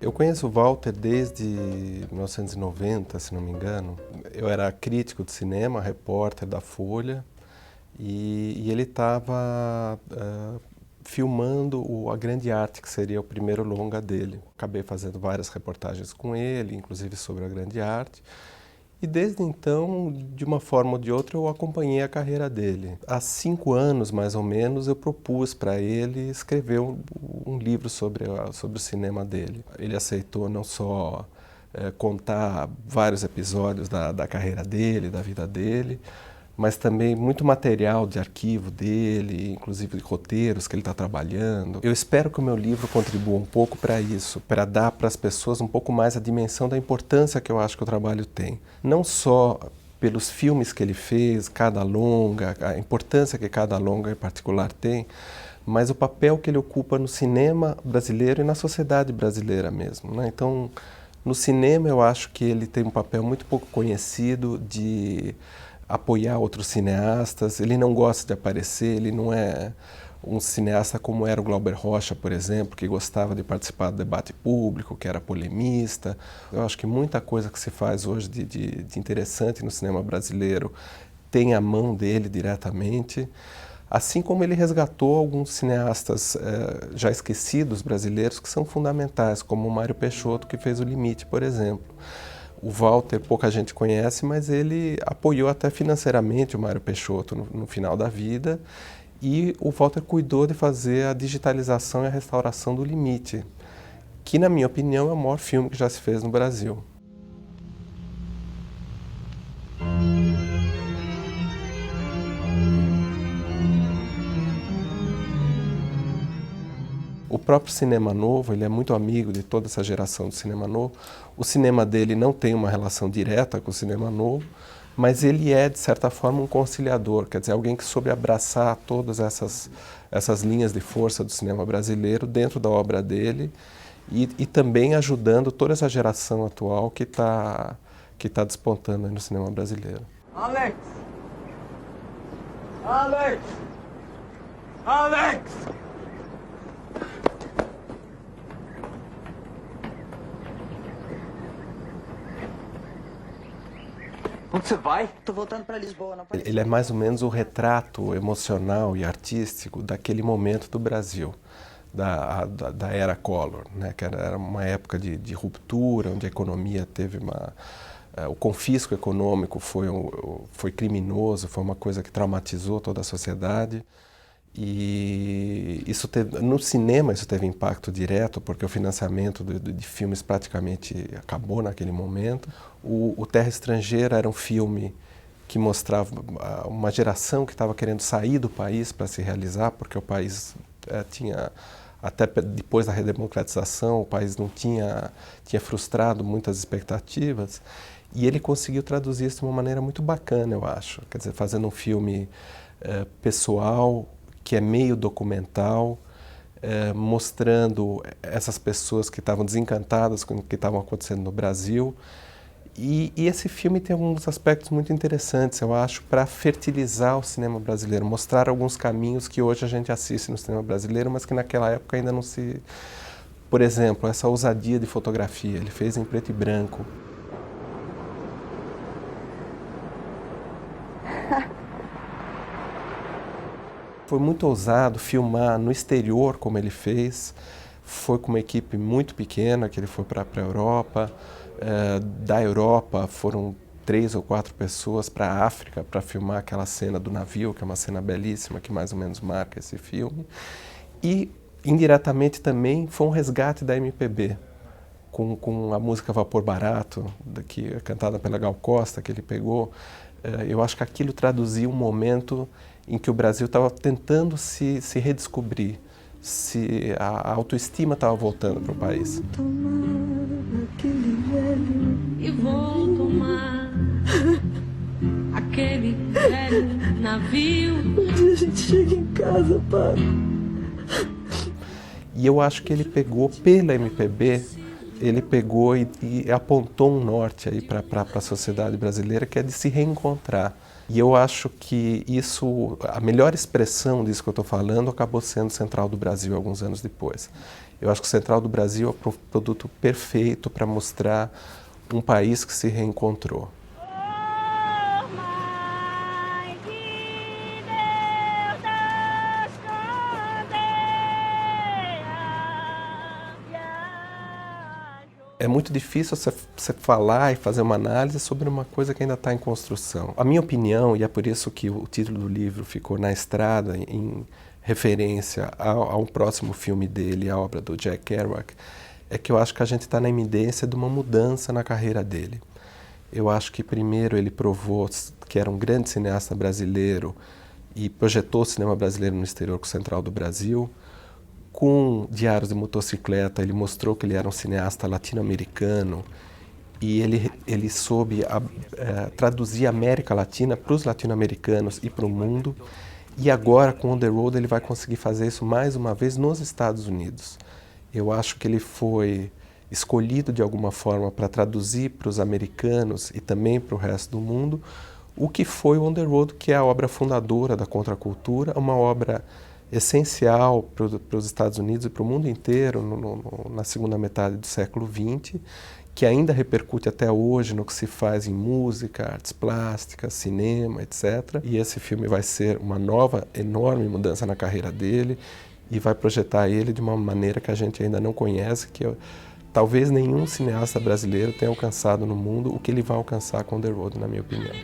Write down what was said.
Eu conheço o Walter desde 1990, se não me engano. Eu era crítico de cinema, repórter da Folha, e ele estava filmando A Grande Arte, que seria o primeiro longa dele. Acabei fazendo várias reportagens com ele, inclusive sobre a Grande Arte. E desde então, de uma forma ou de outra, eu acompanhei a carreira dele. Há 5 anos, mais ou menos, eu propus para ele escrever um livro sobre o cinema dele. Ele aceitou não só contar vários episódios da carreira dele, da vida dele, mas também muito material de arquivo dele, inclusive roteiros que ele está trabalhando. Eu espero que o meu livro contribua um pouco para isso, para dar para as pessoas um pouco mais a dimensão da importância que eu acho que o trabalho tem. Não só pelos filmes que ele fez, cada longa, a importância que cada longa em particular tem, mas o papel que ele ocupa no cinema brasileiro e na sociedade brasileira mesmo, né? Então, no cinema eu acho que ele tem um papel muito pouco conhecido de apoiar outros cineastas. Ele não gosta de aparecer, ele não é um cineasta como era o Glauber Rocha, por exemplo, que gostava de participar do debate público, que era polemista. Eu acho que muita coisa que se faz hoje de interessante no cinema brasileiro tem a mão dele diretamente, assim como ele resgatou alguns cineastas já esquecidos brasileiros que são fundamentais, como o Mário Peixoto, que fez O Limite, por exemplo. O Walter pouca gente conhece, mas ele apoiou até financeiramente o Mário Peixoto no final da vida, e o Walter cuidou de fazer a digitalização e a restauração do Limite, que, na minha opinião, é o maior filme que já se fez no Brasil. O próprio Cinema Novo, ele é muito amigo de toda essa geração do Cinema Novo. O cinema dele não tem uma relação direta com o Cinema Novo, mas ele é, de certa forma, um conciliador, quer dizer, alguém que soube abraçar todas essas linhas de força do cinema brasileiro dentro da obra dele e também ajudando toda essa geração atual que tá despontando aí no cinema brasileiro. Alex! Alex! Alex! Onde você vai? Tô voltando para Lisboa, não pode... Ele é mais ou menos o retrato emocional e artístico daquele momento do Brasil, da era Collor, né? Que era uma época de ruptura, onde a economia teve o confisco econômico foi criminoso, foi uma coisa que traumatizou toda a sociedade. E no cinema isso teve impacto direto, porque o financiamento de filmes praticamente acabou naquele momento. O Terra Estrangeira era um filme que mostrava uma geração que estava querendo sair do país para se realizar, porque o país tinha, até depois da redemocratização, o país não tinha frustrado muitas expectativas, e ele conseguiu traduzir isso de uma maneira muito bacana, eu acho. Quer dizer, fazendo um filme pessoal, que é meio documental, mostrando essas pessoas que estavam desencantadas com o que estava acontecendo no Brasil. E esse filme tem alguns aspectos muito interessantes, eu acho, para fertilizar o cinema brasileiro, mostrar alguns caminhos que hoje a gente assiste no cinema brasileiro, mas que naquela época ainda não se... Por exemplo, essa ousadia de fotografia, ele fez em preto e branco. Foi muito ousado filmar no exterior, como ele fez. Foi com uma equipe muito pequena, que ele foi para a Europa. Da Europa foram 3 ou 4 pessoas para a África para filmar aquela cena do navio, que é uma cena belíssima, que mais ou menos marca esse filme. E, indiretamente também, foi um resgate da MPB, com a música Vapor Barato, que é cantada pela Gal Costa, que ele pegou. Eu acho que aquilo traduzia um momento em que o Brasil estava tentando se redescobrir, se a autoestima estava voltando para o país. E vou tomar aquele velho navio. A gente chega em casa, pai. E eu acho que ele pegou pela MPB, ele pegou e apontou um norte aí para a sociedade brasileira, que é de se reencontrar. E eu acho que isso, a melhor expressão disso que eu estou falando, acabou sendo Central do Brasil alguns anos depois. Eu acho que o Central do Brasil é o produto perfeito para mostrar um país que se reencontrou. É muito difícil você falar e fazer uma análise sobre uma coisa que ainda está em construção. A minha opinião, e é por isso que o título do livro ficou Na Estrada, em referência ao próximo filme dele, a obra do Jack Kerouac, é que eu acho que a gente está na iminência de uma mudança na carreira dele. Eu acho que primeiro ele provou que era um grande cineasta brasileiro e projetou o cinema brasileiro no exterior com o Central do Brasil. Com Diários de Motocicleta, ele mostrou que ele era um cineasta latino-americano e ele soube traduzir a América Latina para os latino-americanos e para o mundo. E agora, com On the Road, ele vai conseguir fazer isso mais uma vez nos Estados Unidos. Eu acho que ele foi escolhido de alguma forma para traduzir para os americanos e também para o resto do mundo o que foi On the Road, que é a obra fundadora da contracultura, uma obra essencial para os Estados Unidos e para o mundo inteiro na segunda metade do século XX, que ainda repercute até hoje no que se faz em música, artes plásticas, cinema, etc. E esse filme vai ser uma nova, enorme mudança na carreira dele e vai projetar ele de uma maneira que a gente ainda não conhece, que talvez nenhum cineasta brasileiro tenha alcançado no mundo o que ele vai alcançar com On the Road, na minha opinião.